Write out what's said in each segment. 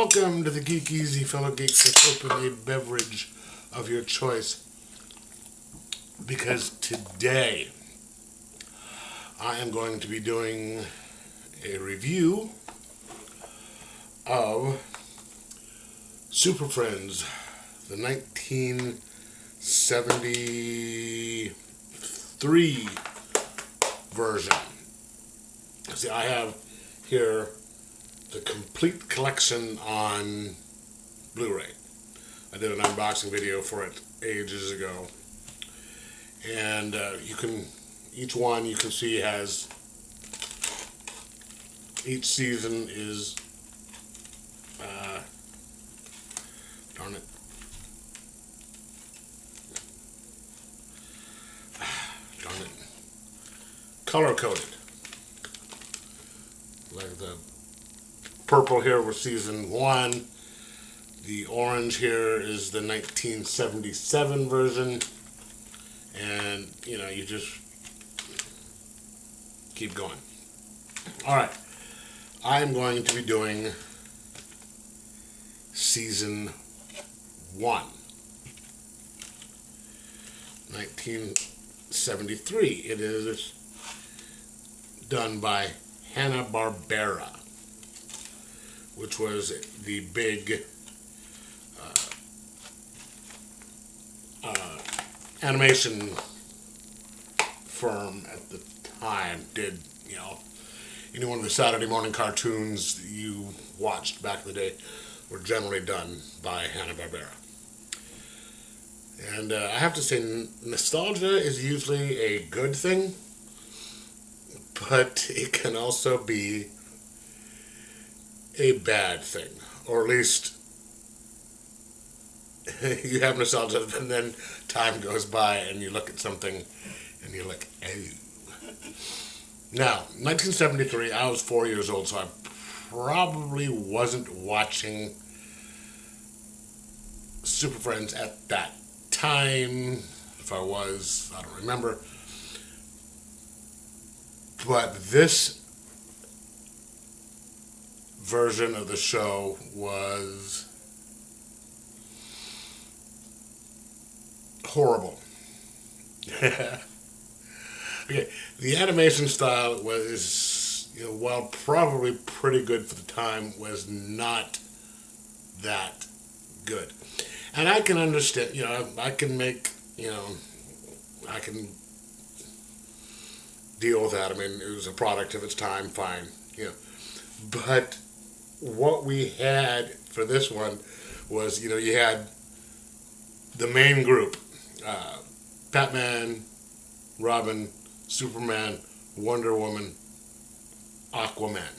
Welcome to the Geek Easy, fellow geeks, with open a beverage of your choice. Because today I am going to be doing a review of Superfriends, the 1973 version. See, I have here the complete collection on Blu-ray. I did an unboxing video for it ages ago, and each one you can see has, each season is darn it, color coded. Like the purple here was season 1. The orange here is the 1977 version. And, you just keep going. Alright. I'm going to be doing season 1. 1973. It is done by Hanna-Barbera, which was the big animation firm at the time. Did, any one of the Saturday morning cartoons you watched back in the day were generally done by Hanna-Barbera. And I have to say, nostalgia is usually a good thing, but it can also be a bad thing, or at least you have nostalgia, and then time goes by and you look at something and you're like, oh. Now, 1973, I was 4 years old, so I probably wasn't watching Superfriends at that time. If I was, I don't remember. But this version of the show was horrible. Okay, the animation style was, while probably pretty good for the time, was not that good. And I can understand, I can make, I can deal with that. I mean, it was a product of its time, fine, But what we had for this one was, you had the main group, Batman, Robin, Superman, Wonder Woman, Aquaman.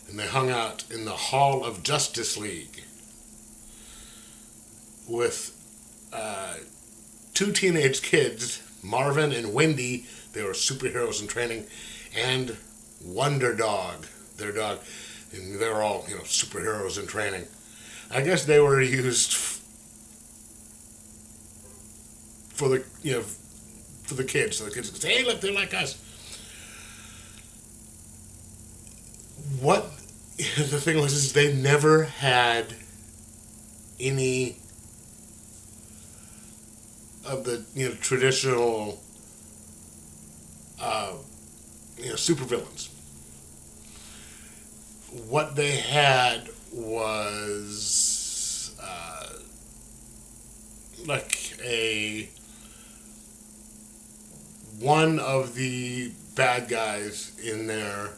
And they hung out in the Hall of Justice League with two teenage kids, Marvin and Wendy. They were superheroes in training, and Wonder Dog, their dog. And they were all, superheroes in training. I guess they were used for the, for the kids. So the kids could say, hey, look, they're like us. What the thing was is they never had any of the, traditional, supervillains. What they had was one of the bad guys in there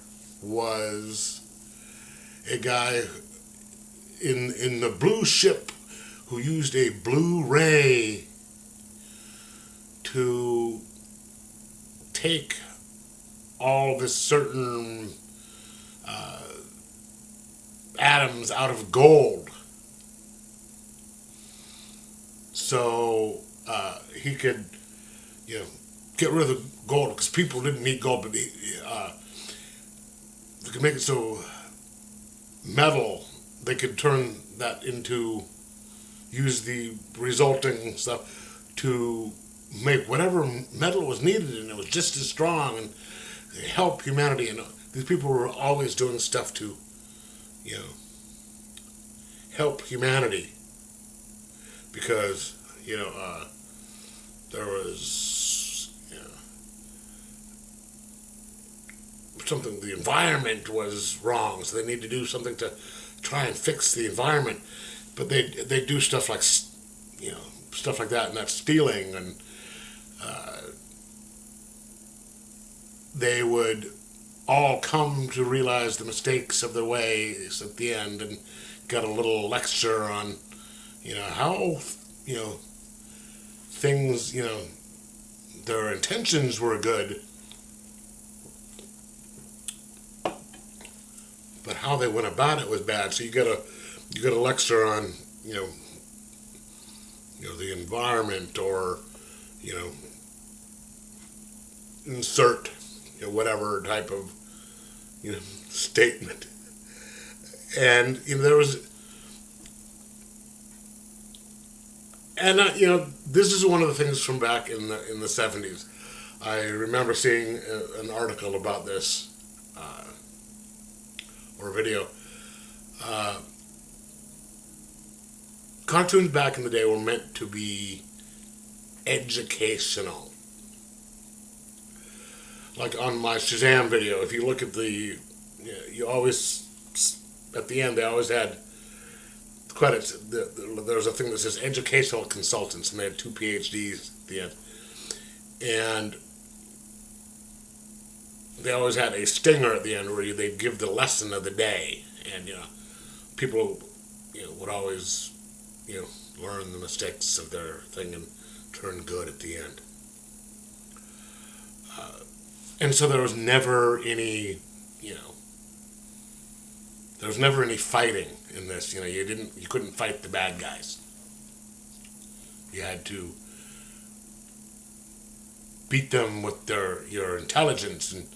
was a guy in the blue ship who used a blue ray to take all this certain atoms out of gold. So he could, get rid of the gold, because people didn't need gold, but they could make it so metal, they could turn that into, use the resulting stuff to make whatever metal was needed, and it was just as strong and help humanity. And these people were always doing stuff to, you know, help humanity. Because, there was, something, the environment was wrong, so they need to do something to try and fix the environment. But they do stuff like, stuff like that, and that's stealing, and they would all come to realize the mistakes of their ways at the end, and got a little lecture on, how, things, their intentions were good, but how they went about it was bad. So you got a lecture on, the environment, or, insert, whatever type of, statement. And, there was, and, this is one of the things from back in the 70s. I remember seeing an article about this, or a video. Cartoons back in the day were meant to be educational. Like on my Shazam video, if you look at you always, at the end, they always had credits. There's a thing that says educational consultants, and they had 2 PhDs at the end. And they always had a stinger at the end where they'd give the lesson of the day. And, people, would always, learn the mistakes of their thing and turn good at the end. And so there was never any, there was never any fighting in this. You couldn't fight the bad guys. You had to beat them with your intelligence, and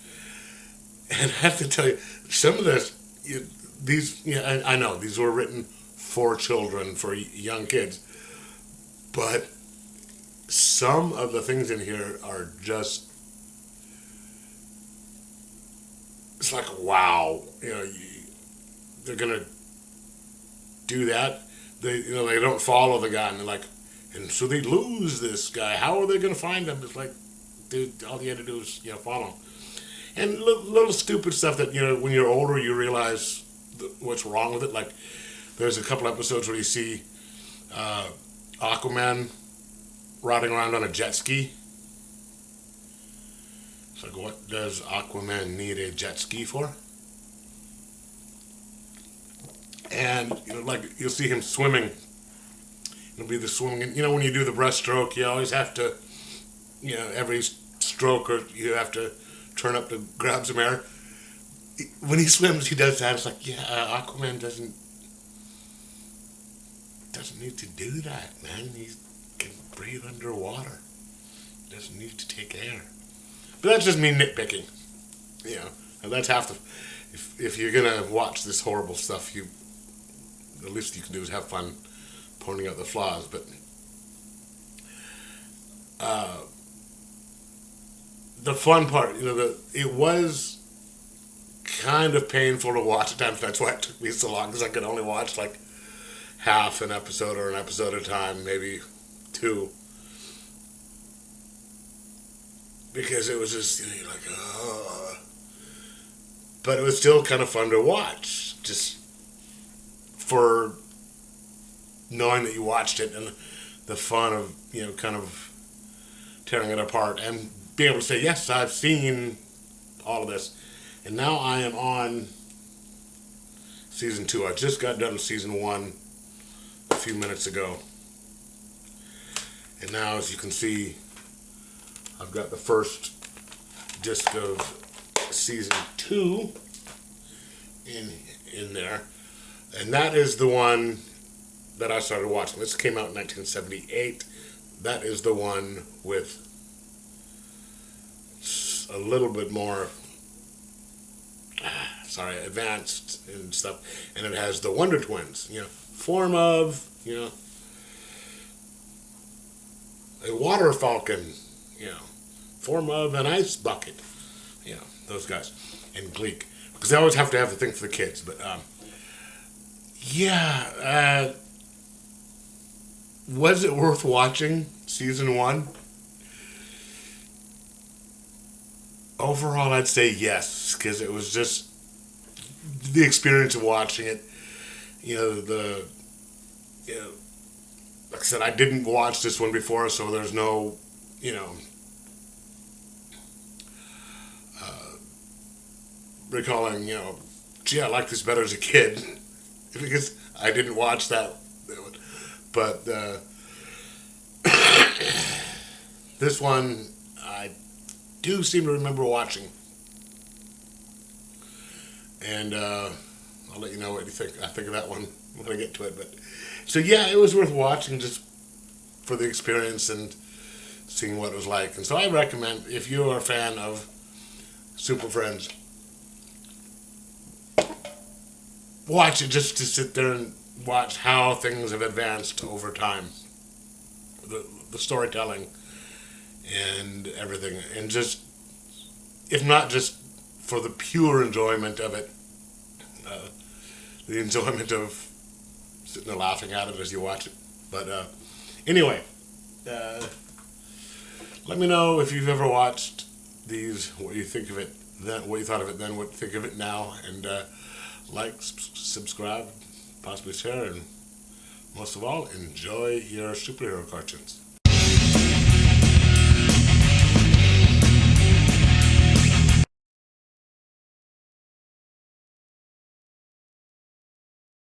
I have to tell you, some of this, I know these were written for children, for young kids, but some of the things in here are just, it's like, wow, they're gonna do that. They don't follow the guy, and they're like, and so they lose this guy. How are they gonna find him? It's like, dude, all you had to do is follow him. And little stupid stuff that when you're older you realize what's wrong with it. Like, there's a couple episodes where you see Aquaman riding around on a jet ski. It's like, what does Aquaman need a jet ski for? And you'll see him swimming. It'll be the swimming. And, when you do the breaststroke, you always have to, every stroke, or you have to turn up to grab some air. When he swims, he does that. It's like, Aquaman doesn't need to do that, man. He can breathe underwater. He doesn't need to take air. But that's just me nitpicking. And that's half the. If you're gonna watch this horrible stuff, the least you can do is have fun pointing out the flaws. But the fun part, it was kind of painful to watch at times. That's why it took me so long, because I could only watch like half an episode, or an episode at a time, maybe 2. Because it was just, you're like, oh. But it was still kind of fun to watch, just for knowing that you watched it, and the fun of, kind of tearing it apart, and being able to say, yes, I've seen all of this. And now I am on season 2. I just got done with season 1 a few minutes ago. And now, as you can see, I've got the first disc of season 2 in there. And that is the one that I started watching. This came out in 1978. That is the one with a little bit more advanced and stuff, and it has the Wonder Twins, form of, a water falcon, form of an ice bucket, those guys. and Gleek, because they always have to have the thing for the kids. But yeah, was it worth watching season 1? Overall, I'd say yes, because it was just the experience of watching it. You know, like I said, I didn't watch this one before, so there's no, you know, recalling, gee, I liked this better as a kid, because I didn't watch that. But this one, I do seem to remember watching. And I'll let you know what you think. I think of that one when I get to it. But so yeah, it was worth watching just for the experience and seeing what it was like. And so I recommend, if you are a fan of Superfriends, watch it just to sit there and watch how things have advanced over time. The storytelling and everything. And just, if not just for the pure enjoyment of it, the enjoyment of sitting there laughing at it as you watch it. But anyway, let me know if you've ever watched these, what you think of it then, what you thought of it then, what you think of it now, and like, subscribe, possibly share, and most of all, enjoy your superhero cartoons.